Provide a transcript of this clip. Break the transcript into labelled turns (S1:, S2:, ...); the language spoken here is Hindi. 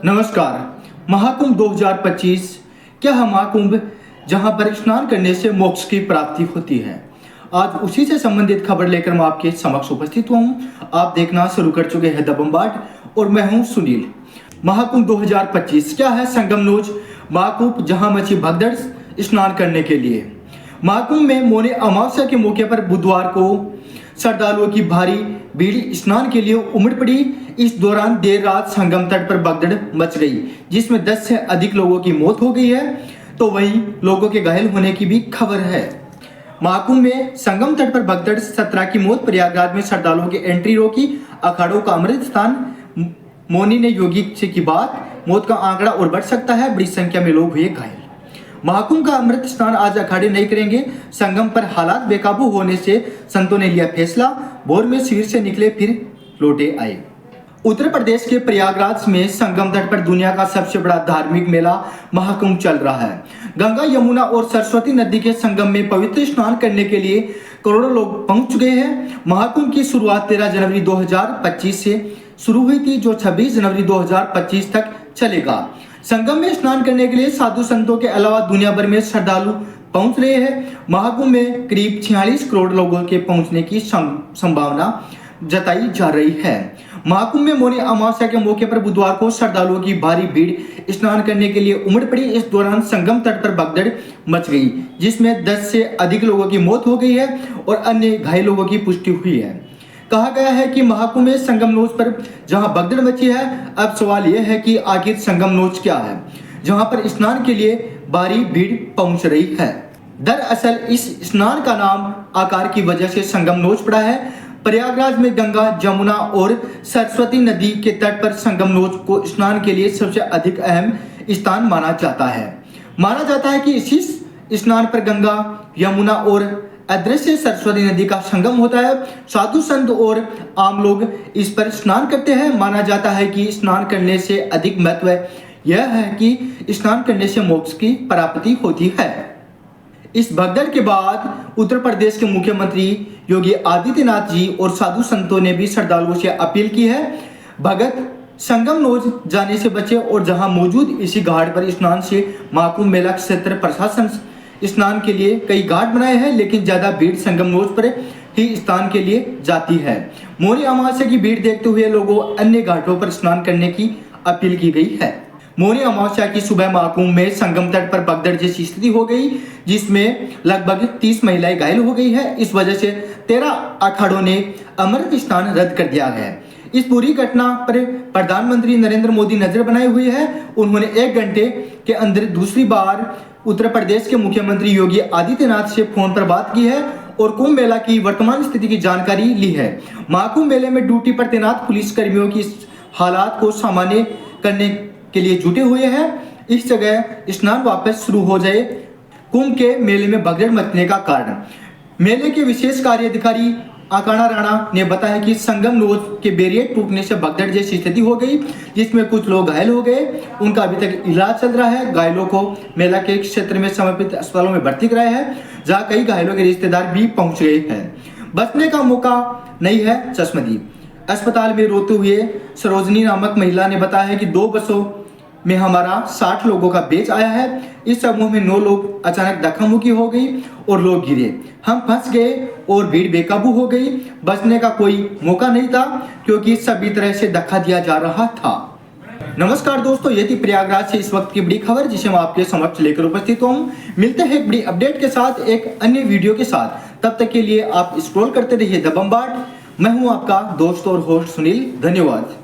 S1: नमस्कार। महाकुंभ 2025 क्या है महाकुंभ जहां पर स्नान करने से मोक्ष की प्राप्ति होती है। आज उसी से संबंधित खबर लेकर मैं आपके समक्ष उपस्थित हुआ हूं। आप देखना शुरू कर चुके हैं द बम्बार्ड और मैं हूं सुनील। महाकुंभ 2025 क्या है संगमनोज महाकुंभ जहां मची भगदड़ स्नान करने के लिए। महाकुंभ में मौनी अमावस्या के मौके पर बुधवार को श्रद्धालुओं की भारी भीड़ स्नान के लिए उमड़ पड़ी। इस दौरान देर रात संगम तट पर भगदड़ मच गई, जिसमें 10 से अधिक लोगों की मौत हो गई है, तो वहीं लोगों के घायल होने की भी खबर है। महाकुंभ में संगम तट पर भगदड़ 17 की मौत। प्रयागराज में श्रद्धालुओं की एंट्री रोकी। अखाड़ों का अमृत स्थान। मौनी ने योगी से की बात। मौत का आंकड़ा और बढ़ सकता है, बड़ी संख्या में लोग हुए घायल। महाकुंभ का अमृत स्नान आज अखाड़े नहीं करेंगे। संगम पर हालात बेकाबू होने से संतों ने लिया फैसला। भोर में शिविर से निकले फिर लौटे आए। उत्तर प्रदेश के प्रयागराज में संगम तट पर दुनिया का सबसे बड़ा धार्मिक मेला महाकुंभ चल रहा है। गंगा, यमुना और सरस्वती नदी के संगम में पवित्र स्नान करने के लिए करोड़ों लोग पहुंच गए हैं। महाकुंभ की शुरुआत 13 जनवरी 2025 से शुरू हुई थी, जो 26 जनवरी 2025 तक चलेगा। संगम में स्नान करने के लिए साधु संतों के अलावा दुनिया भर में श्रद्धालु पहुंच रहे हैं। महाकुंभ में करीब 46 करोड़ लोगों के पहुंचने की संभावना जताई जा रही है। महाकुंभ में मौनी अमावस्या के मौके पर बुधवार को श्रद्धालुओं की भारी भीड़ स्नान करने के लिए उमड़ पड़ी। इस दौरान संगम तट पर भगदड़ मच गई, जिसमें 10 से अधिक लोगों की मौत हो गई है और अन्य घायल लोगों की पुष्टि हुई है। कहा गया है कि महाकुंभ में संगमनोज पर जहां भगदड़ मची है, अब सवाल यह है कि आखिर संगमनोज क्या है जहां पर स्नान के लिए भारी भीड़ पहुंच रही है। दरअसल इस स्नान का नाम आकार की वजह से संगमनोज पड़ा है। प्रयागराज में गंगा, जमुना और सरस्वती नदी के तट पर संगमनोज को स्नान के लिए सबसे अधिक अहम स्थान माना जाता है। माना जाता है कि इसी स्नान पर गंगा, यमुना और अदृश्य सरस्वती नदी का संगम होता है। साधु संत और आम लोग इस पर स्नान करते हैं। माना जाता है कि स्नान करने से अधिक महत्व यह है कि स्नान करने से मोक्ष की प्राप्ति होती है। इस भगदड़ के बाद उत्तर प्रदेश के मुख्यमंत्री योगी आदित्यनाथ जी और साधु संतों ने भी श्रद्धालुओं से अपील की है, भगत संगमनोज जाने से बचे और जहां मौजूद इसी घाट पर स्नान से। महाकुंभ मेला क्षेत्र प्रशासन स्नान के लिए कई घाट बनाए हैं, लेकिन ज्यादा भीड़ संगमनोज पर ही स्नान के लिए जाती है। मौनी अमावस्या की भीड़ देखते हुए लोगों अन्य घाटों पर स्नान करने की अपील की गई है। मौनी अमावस्या की सुबह महाकुंभ में संगम तट पर भगदड़ जैसी स्थिति हो गई, जिसमें लगभग 30 महिलाएं घायल हो गई है। इस वजह से 13 अखाड़ों ने अमृत स्नान रद्द कर दिया है। इस पूरी घटना पर प्रधानमंत्री नरेंद्र मोदी नजर बनाए हुए हैं। उन्होंने 1 घंटे के अंदर दूसरी बार उत्तर प्रदेश के मुख्यमंत्री योगी आदित्यनाथ से फोन पर बात की है और कुंभ मेला की वर्तमान स्थिति की जानकारी ली है। महाकुंभ मेले में ड्यूटी पर तैनात पुलिस कर्मियों की हालात को सामान्य करने के लिए जुटे हुए हैं। इस जगह स्नान वापस शुरू हो जाए। कुंभ के मेले में भगदड़ मचने का कारण। मेले के विशेष कार्य अधिकारी आकाना राणा ने बताया कि संगमनोज के बैरियर टूटने से भगदड़ जैसी स्थिति हो गई, जिसमें कुछ लोग घायल हो गए। उनका अभी तक इलाज चल रहा है। घायलों को मेला के क्षेत्र में समर्पित अस्पतालों में भर्ती कराया है, जहां कई घायलों के रिश्तेदार भी पहुंच गए हैं। बचने का मौका नहीं है चश्मदीद। अस्पताल में रोते हुए सरोजनी नामक महिला ने बताया कि 2 बसों में हमारा 60 लोगों का बैच आया है। इस समूह में 9 लोग अचानक धक्का-मुक्की हो गई और लोग गिरे। हम फंस गए और भीड़ बेकाबू हो गई। बचने का कोई मौका नहीं था, क्योंकि सभी तरह से धक्का दिया जा रहा था। नमस्कार दोस्तों, ये थी प्रयागराज से इस वक्त की बड़ी खबर, जिसे मैं आपके समक्ष लेकर उपस्थित हूँ। मिलते हैं एक बड़ी अपडेट के साथ, एक अन्य वीडियो के साथ। तब तक के लिए आप स्क्रॉल करते रहिए द बम्बार्ड। मैं हूँ आपका दोस्त और होस्ट सुनील। धन्यवाद।